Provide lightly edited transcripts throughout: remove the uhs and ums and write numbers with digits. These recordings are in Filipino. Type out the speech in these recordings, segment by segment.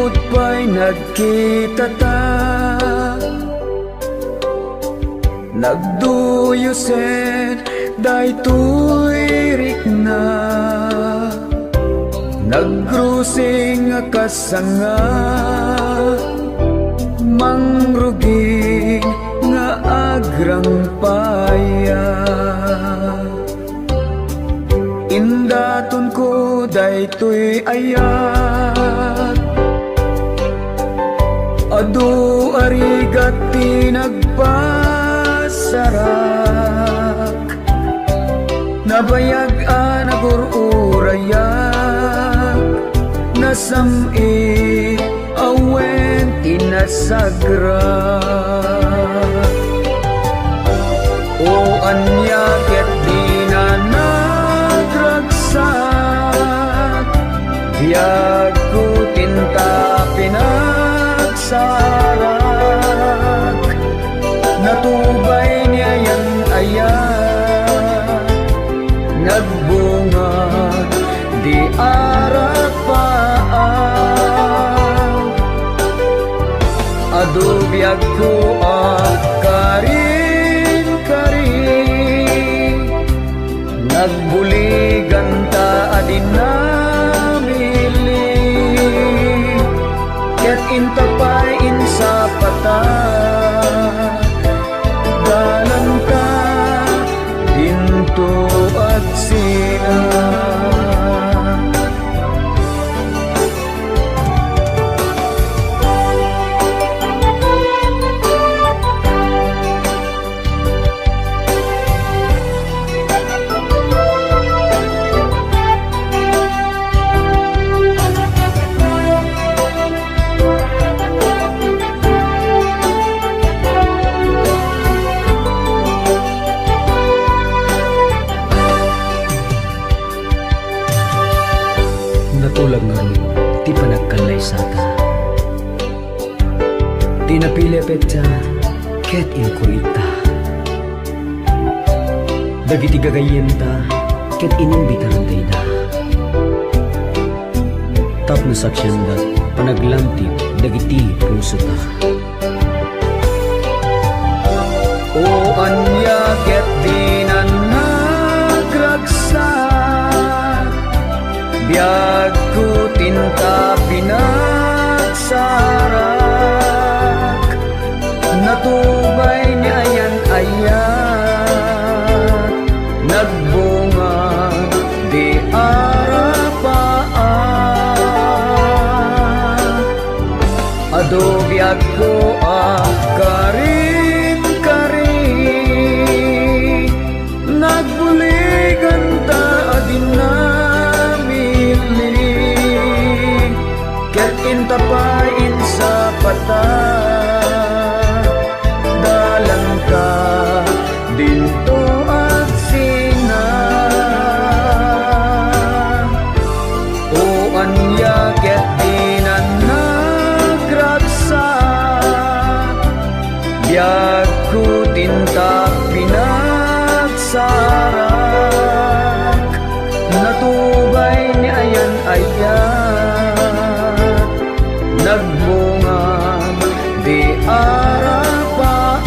Himot pa'y nagkita ta, nagduyusen daytoy rikna, nagrusing kasanga, mangruging nga agrang paya. Indaton ko daytoy ayat, adu arigat tinagpasarak, nabayag nagururayak, nasami awen tinasagra. O anya ket di na nagragsak, biyag ko tinta pinagsarak, natubay niya yan ayan, nagbunga di arapaan, adu biyag ko karin-karin, nagbuligan ta adin namili, ket intapay insapata, dalan ka dinto at sina. Natulag nga rin, ti panagkalay sa ta. Di napili petsa, ket inkurita. Dagiti gagayen ta, ket inimbitaran tayo da. Tap na saksyan da, panaglantik, dagiti puso ta. O anya ket di na nagragsak, biyag ko tinta pinagsarak, natubay niya yan ayan, nagbunga di arapaan, adu biyag ko karin-karin, nagbuligan ta adin namili, ket intapay insapata, dalan ka dinto at sina. O anya ket di na nagragsak, biyag ko tinta pinagsarak, natubay ni ayan ayan, nagbunga di arapaan,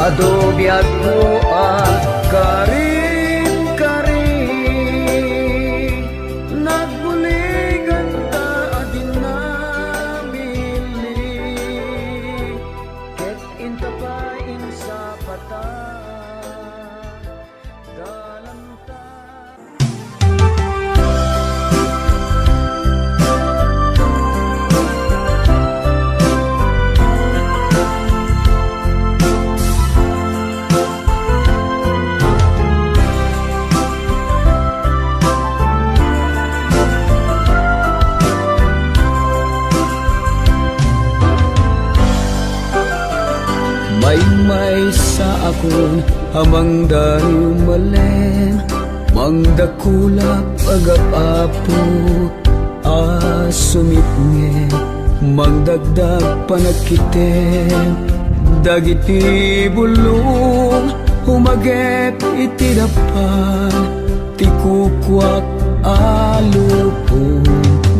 adu biyag ko karin-karin, nagbuligan ta adin namili, ket intapay insapata, dalan ta. May sa akon amang dayo malen, mangdakula pag-apapo sumitnge, mangdagdag panagkitem, dagiti bulong, humagep iti dapan, ti kukwak alupong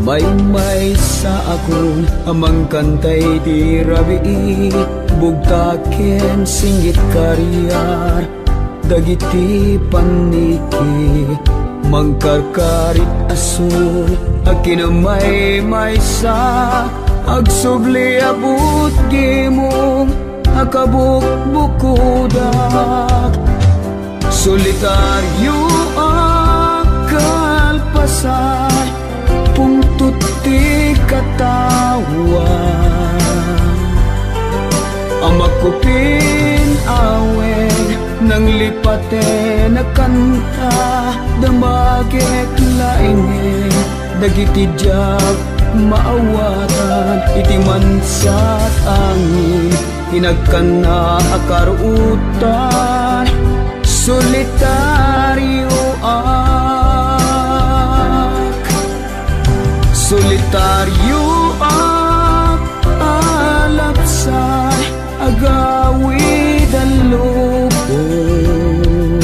may sa akon amang kantay di rabii bugtaken singgit karyar dagiti paniki mangkarkarit asul akinamay sa agsubli abut gimong akabukbukudak solitaryo akalpasay pungtut ti katawa amakupin awen nang lipate na kanta damagek lainge dagiti diag maawatan iti mansat angin hinagkana akarutan solitaryo solitaryo alapsay agawid ang lubong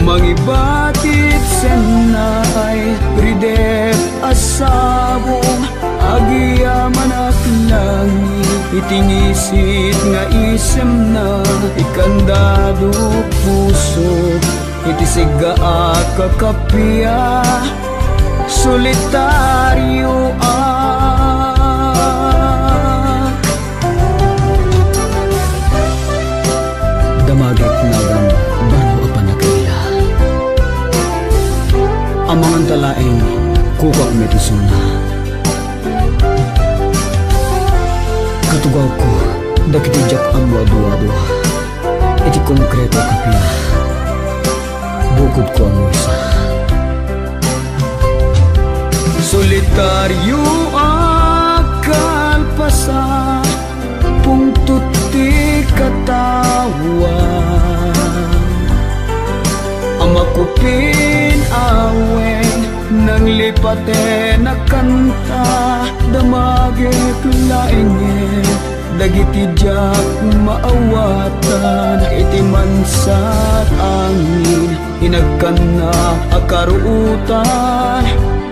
mangibatid senay ridep asabong agiyaman at langit itingisit nga isem na ikandado puso itisiga at kakapya solitaryo Damagit nagam baro apan nagkaila amang antalaeng kukak metisuna katugaw ko dakitijak amwa-dua-dua iti konkreto kapila bukod ko ang isa solitaryo akalpasa pungtut ti katawa amakupin awen nang lipate na kanta damagek lainge dagiti diak maawatan iti mansat angin hinagkana akaruutan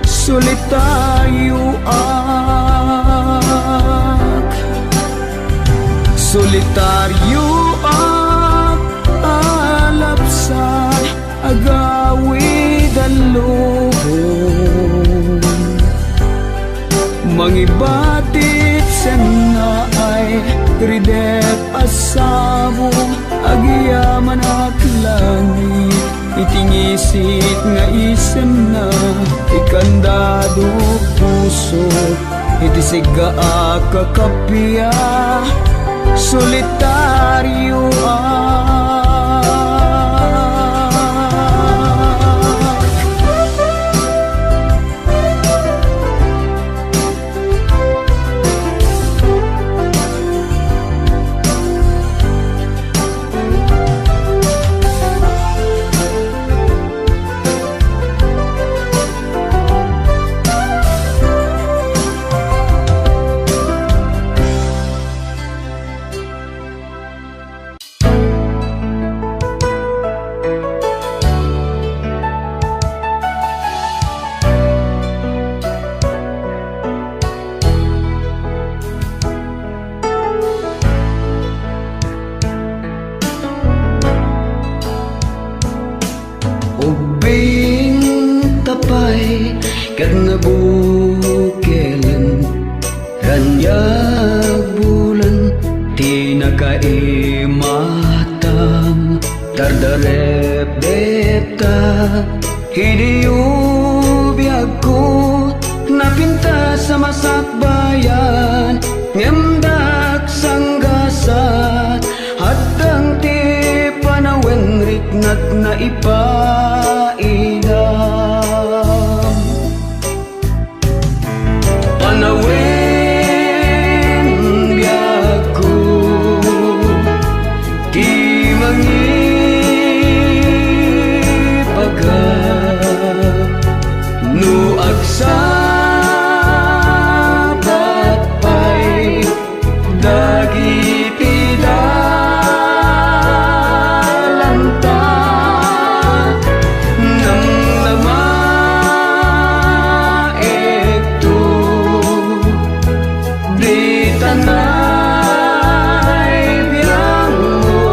solitaryo solitaryo alapsay agawid ang lubong mangibatid senna ay ridep asabong agiyaman at langit itingisit nga isem na ikandado puso itisiga kakapya solitaryo ubing tapay kag nabukelen ranyag bulan ti nakaimatang tardarep deta hidiyubiyag ko napinta sa masakbayan ngemdak sanggasat hadang ti panawen riknat na ipaidam panawen biag ko ti mangipaga no agsabat pay dagiti dalanta di tanay biyang mo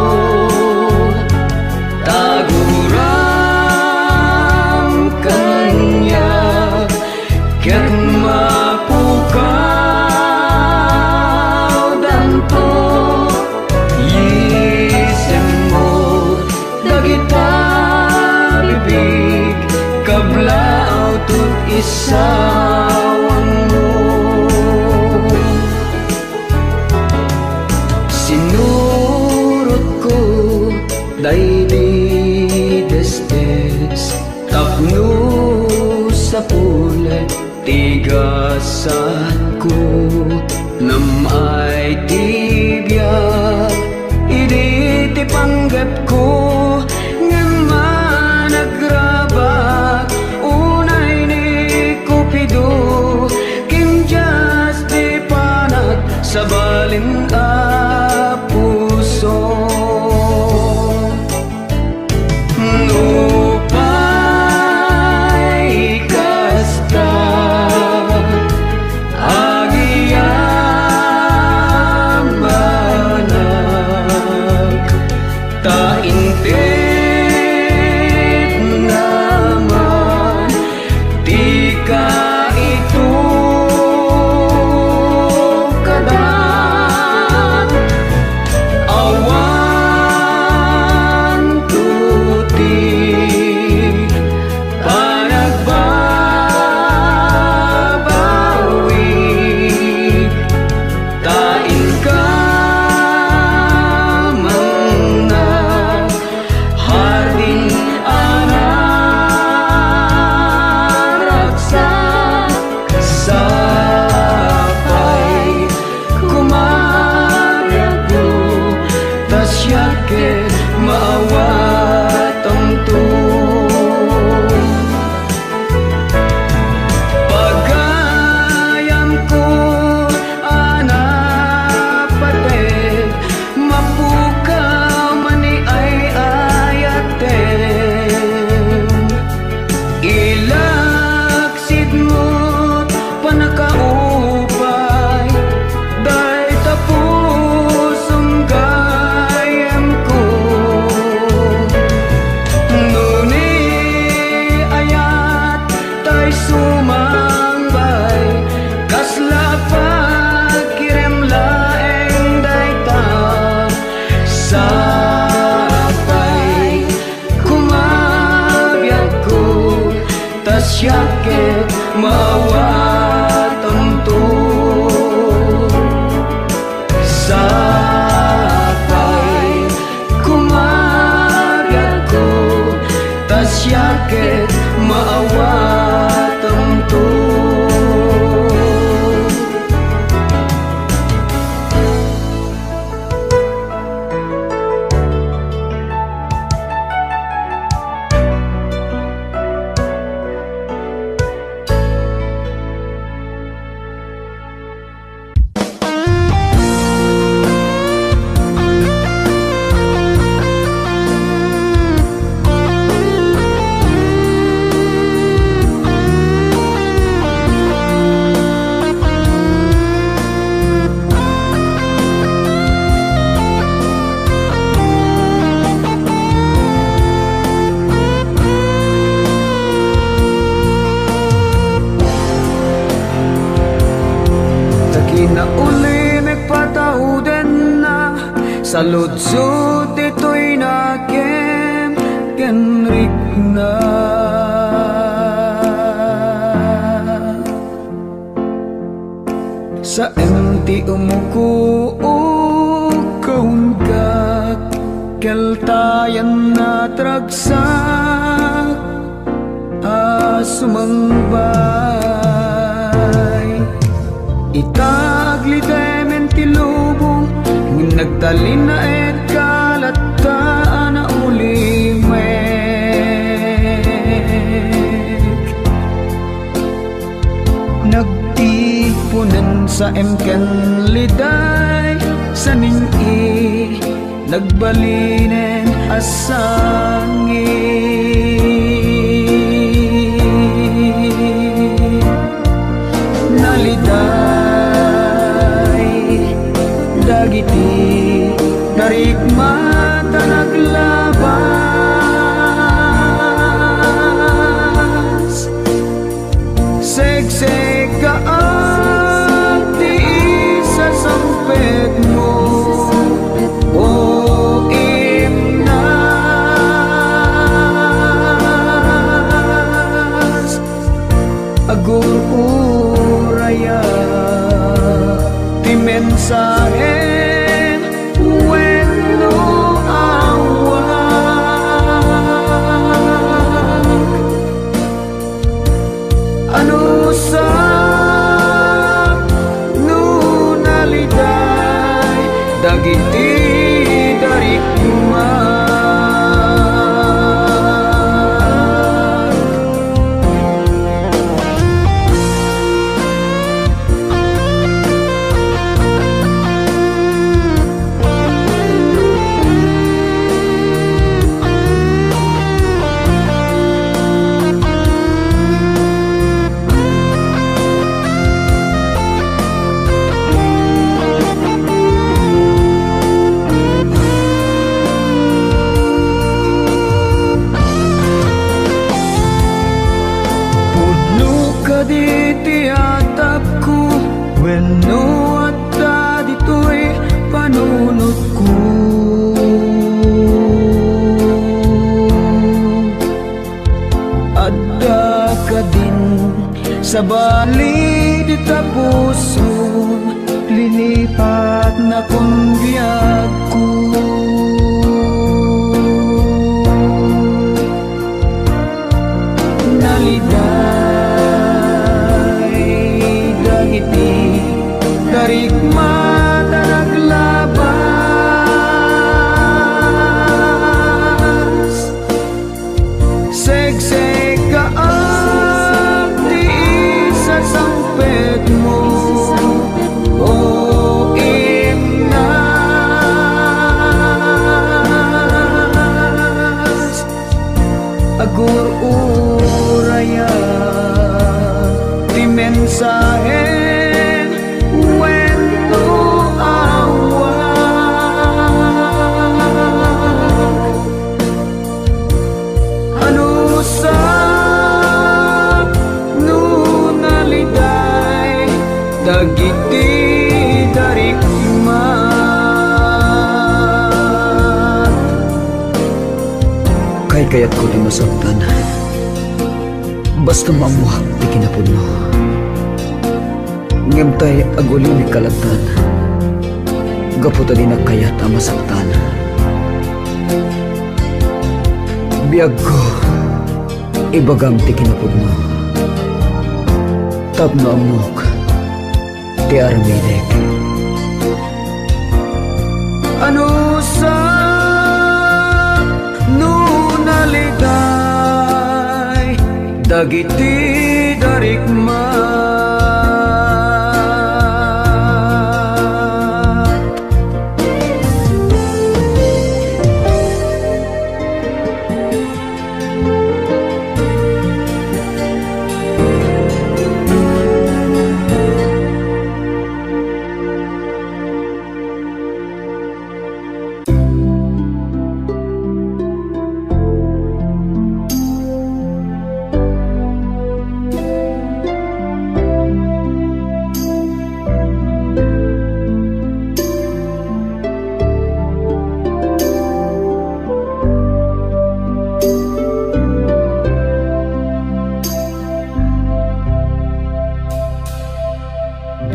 taguram kanya ket mapukaw danto yisem mo dagita bibig kablao tut isawang mo sinurot ko daydi destes tapno sa pulet tigasat ko namay tibiyag idi ti panggap ko ngem managrabak unay ni Cupido kinjas di panat sa balin a puso nupay kasta agiyang banak taintit naman di ka ito kadat awan tuti panagbabawi tain ka mga hardin anaraksak sapay kumaryago tasyake maawatong to pagayam ko anapatid mapukaw mani ay ayaten ilaksid mo't panakaupay day tapusong gayam ko nuni ayat tay sumangbay kasla pagkirem laeng dayta sapay kumabiyag ko tasyake maawatan to sapay kumabiyag ko tasyake maawatan to Kinauli nagpatauden na sa lutsut ito'y nakem kenrik na sa enti umuko kaungkat keltayan na tragsak sumangbay itaglitemen ti lubong nagtalin na et kalataan na ulimek nagtipunan sa emken liday sa ning-i nagbalinen asangi naliday dagiti narikmata naglabas segseg kaag di sa sampet mo o imnas agur uraya ti mensahe wenno awag ano sa nunaliday dagiti darikma kaditi atap ko wenno at dito'y panunot ko adda ka din sa balid ta puso lilipat na kung biyag ko darikmata naglabas segseg kaag di sa sampet mo o imnas agur uraya ti mensahe dagiti darikma kay kayat ko di masaktan basta mamuhak di kinapun mo ngemtay aguli ni kalatan gaputa di na kayat ang masaktan biyag ko ibagam ti kinapun mo tapno amok ti armidek ano sa nunaliday dagiti darikma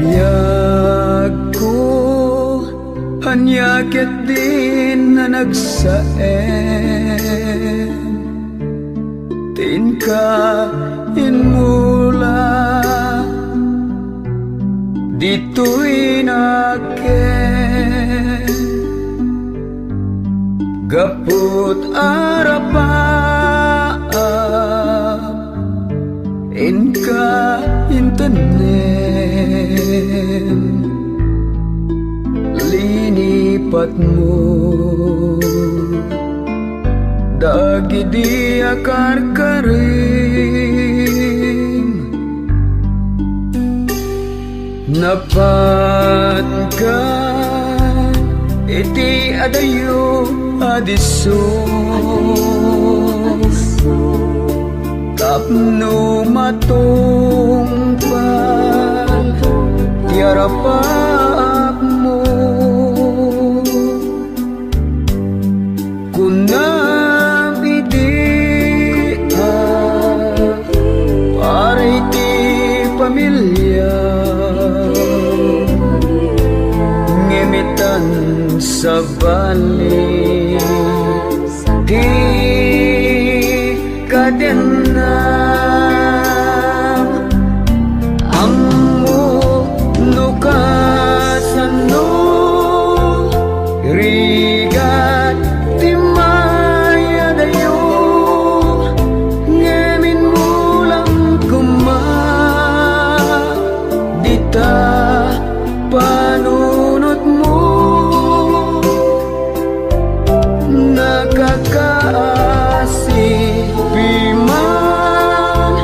biyag ko hanyakit din na nagsaen tin ka inmula dito'y naken gaput arapa inka intanen linipat mo dagi di akar karim napat ka iti adayo adiso tapno matungpal tiarapap mo kunam iti para iti pamilya ngimitan sa bali di kadena ammo nukasano rigat timaya dayo ngemin mulang kuma dita panunot mo nakakaasi piman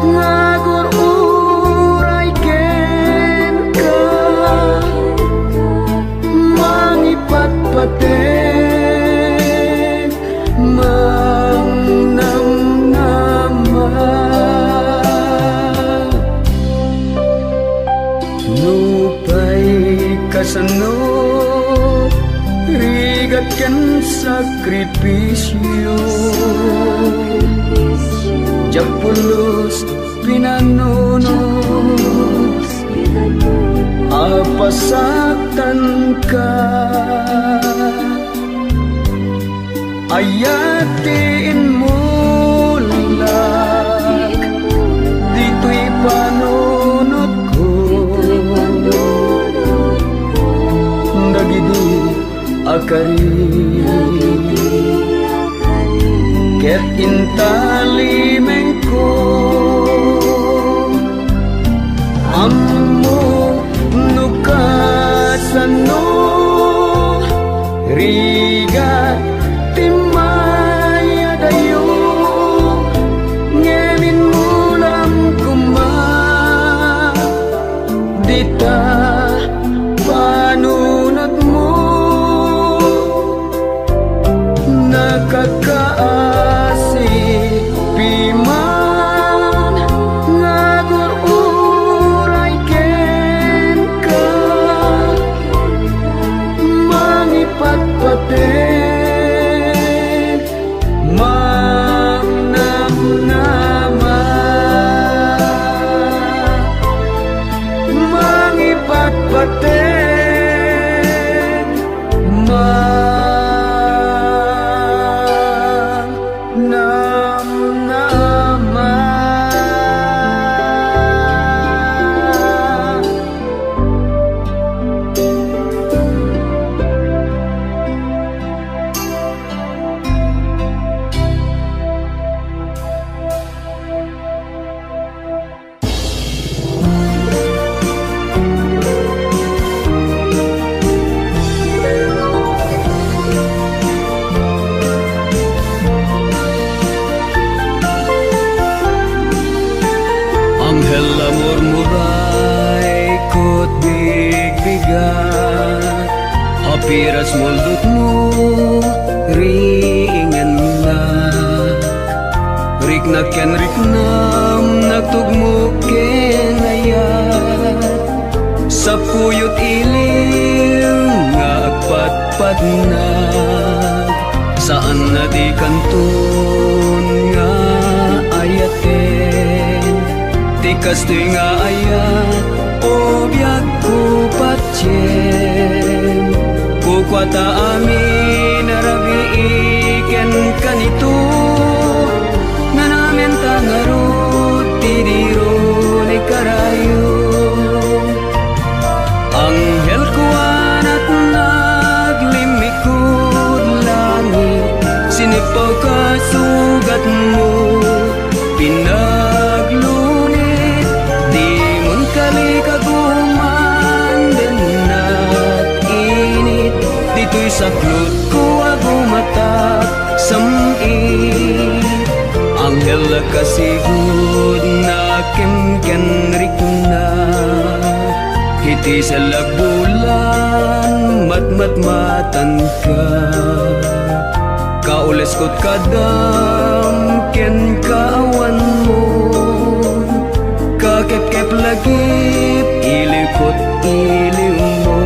ngagur uray ken ka mangipatpaten mangnamnama nupay kasano rigat ken sakripisyo japulos pinanunos apasaktan ka ayatiin mo lang dito'y panunot ko dagidi akari ket intalimeng ko ammo nukasano rigat timaya dayo ngemin mulam kuma dita panunot mo nakakaasi piman ngagur uray ken ka mangipatpaten mangnamnama mangipatpaten mangnamnama. Anghel la murmuray kot bigbigat apiras muldot mo ringen na riknak ken riknam nagtugmo ken ayat sa puyot iliw nga agpatpatnag saan na di kanton nga ayaten tikas to'y nga ayat o biyag ko patyen kukwata amin arabi iken kanito nga namin tangarot tidiro ni karayo anghel ko anat naglimikod langit sinipaw ka sugat mo pinaglunit di mon kalikaguman din at init dito'y saklot ko agumatak samit anghel kasigud na kemkenrik na hiti sa lagbulan matmat matan ka. Kaules ko't kadam ken kaawan mo, kakep-kep lagip ilikot iliw mo.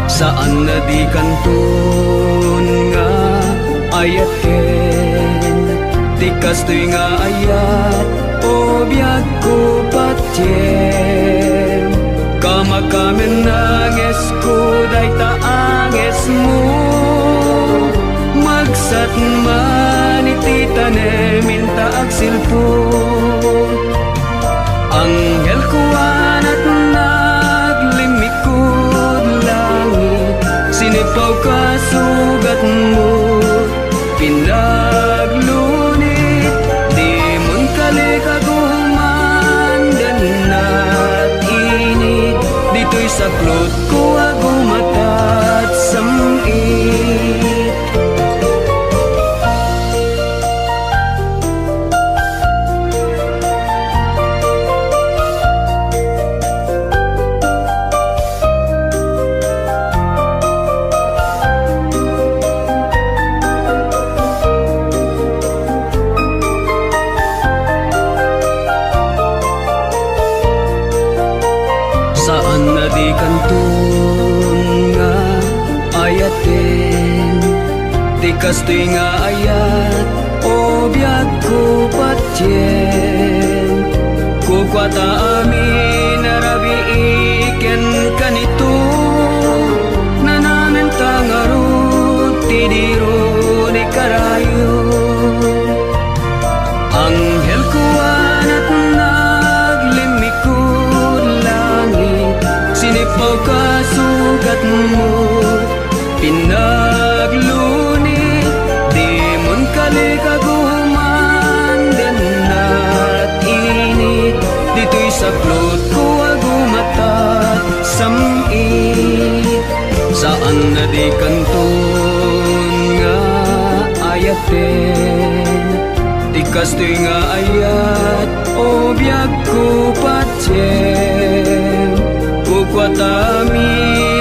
Saan na di kanton nga ayaten, tikas to'y nga ayat o biyag ko patyen. Kamakamen nanges ko day taanges mo, magsat man ititane minta agsilpo. Anghel ko anat naglimikod langit, sinipaw ka sugat mo, pinaglunit. Di mon kalikaguman danat init, dito'y saklot ko agumatat samit. Saan na di kanton nga ayaten, tikas to'y nga ayat o biyag ko patyen. Kukwata amin narabi iken kanito, nanamen tangarot tidiro ni karayo. Anghel ko anat naglimikod langit, sinipaw ka sugat mo, pinaglunit. Di mon kalikaguman danat init, dito'y saklot ko agumatat samit. Saan na di kanton nga ayaten, tikas to'y nga ayat o biyag ko patyen. Kukwat amin